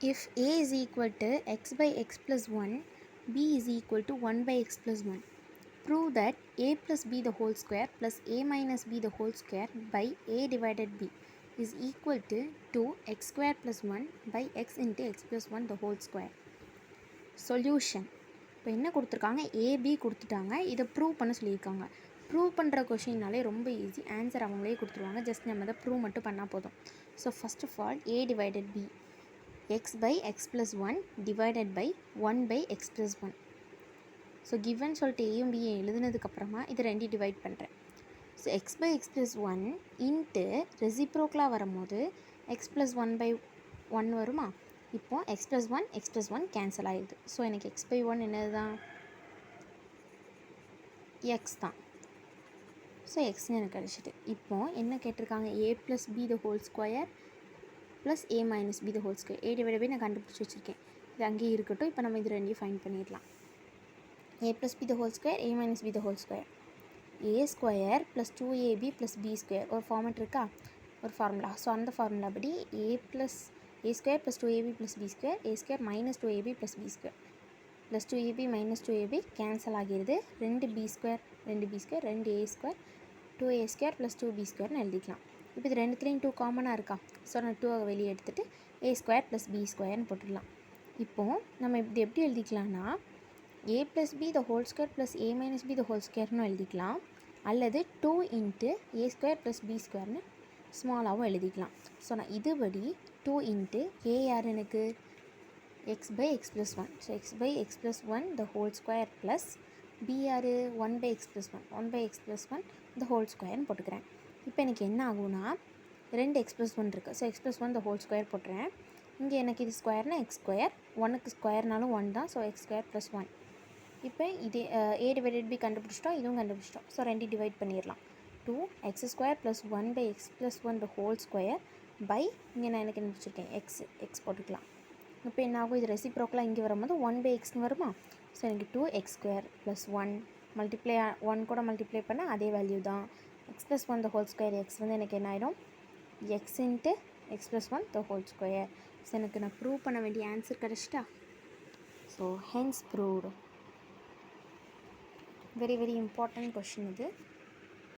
If a is equal to x by x plus 1, b is equal to 1 by x plus 1. Prove that a plus b the whole square plus a minus b the whole square by a divided b is equal to 2x square plus 1 by x into x plus 1 the whole square. Solution. இப்போ என்ன கொடுத்துருக்காங்க, AB கொடுத்துட்டாங்க, இதை prove பண்ண சொல்லியிருக்காங்க. Prove பண்ணுற கொஷின்னாலே ரொம்ப easy, answer அவங்களே கொடுத்துருவாங்க, ஜஸ்ட் நம்ம அதை ப்ரூவ் மட்டும் பண்ணால் போதும். So first of all a divided b, x by x plus 1 divided by 1 by x plus 1. So given சொல்லிட்டு ஏயும் பியும் எழுதுனதுக்கப்புறமா இதை ரெண்டு டிவைட் பண்ணுறேன். So x by x plus one into ரெசிப்ரோக்கலாக வரும்போது எக்ஸ் ப்ளஸ் 1 by 1 வருமா. இப்போது எக்ஸ் ப்ளஸ் ஒன் கேன்சல் ஆகிடுது. ஸோ எனக்கு எக்ஸ் பை 1 என்னது தான், எக்ஸ் தான். ஸோ எக்ஸ்னு எனக்கு கிடச்சிட்டு. இப்போது என்ன கேட்டிருக்காங்க, A plus B the whole square plus A minus B the whole square. A divide by நான் கண்டுபிடிச்சி வச்சுருக்கேன், இது அங்கேயே இருக்கட்டும். இப்போ நம்ம இது ரெண்டையும் ஃபைண்ட் பண்ணிடலாம். a plus b the whole square, a minus b the whole square. a square plus 2ab plus b square ஒரு ஃபார்மெட் இருக்கா, ஒரு ஃபார்முலா. ஸோ அந்த ஃபார்முலா படி a square plus 2ab plus b square, a square minus 2ab plus b square plus 2ab minus 2ab cancel ஆகிடுது. 2b square 2a square 2a square plus 2b squareனு எழுதிக்கலாம். இப்போ இது ரெண்டுத்துலேயும் 2 காமனாக இருக்கா, ஸோ நான் 2 வெளியே எடுத்துகிட்டு a square plus b squareனு போட்டுடலாம். இப்போது நம்ம இது எப்படி எழுதிக்கலாம்னா, a plus b the whole square plus a minus b the whole squareனு எழுதிக்கலாம், அல்லது 2 into a square plus b squareனு ஸ்மாலாகவும் எழுதிக்கலாம். ஸோ நான் இதுபடி 2 into a யார் எனக்கு x by x plus 1, so x by x plus 1 the whole square plus b யார் 1 by x plus 1 the whole squareனு போட்டுக்கிறேன். இப்போ எனக்கு என்ன ஆகும்னா, 2 x plus 1 இருக்குது, so x plus 1 the whole square போட்டுறேன். இங்கே எனக்கு இது ஸ்கொயர்னா x ஸ்கொயர், 1க்கு ஸ்கொயர்னாலும் 1 தான், ஸோ x ஸ்கொயர் ப்ளஸ் 1. இப்போ இதே a டிவைடட் பி கண்டுபிடிச்சிட்டோம், இதுவும் கண்டுபிடிச்சிட்டோம். ஸோ ரெண்டு டிவைட் பண்ணிடலாம். 2x square plus 1 by x plus 1 the whole square by இங்கே நான் எனக்கு கண்டுபிடிச்சிருக்கேன் எக்ஸ் போட்டுக்கலாம். இப்போ என்ன ஆகும், இது ரெசிப்ரோக்கலாக இங்கே வரும்போது 1 பை எக்ஸ்னு வருமா. ஸோ எனக்கு 2x ஸ்கொயர் ப்ளஸ் 1 மல்டிப்ளை 1 கூட மல்டிப்ளை பண்ணால் அதே வேல்யூ தான். X plus 1 the whole square x வந்து எனக்கு என்ன ஆகிடும், x into x plus 1 the whole square. So எனக்கு நான் ப்ரூவ் பண்ண வேண்டிய ஆன்சர் கிடச்சிட்டா. So hence proved. Very important question இது.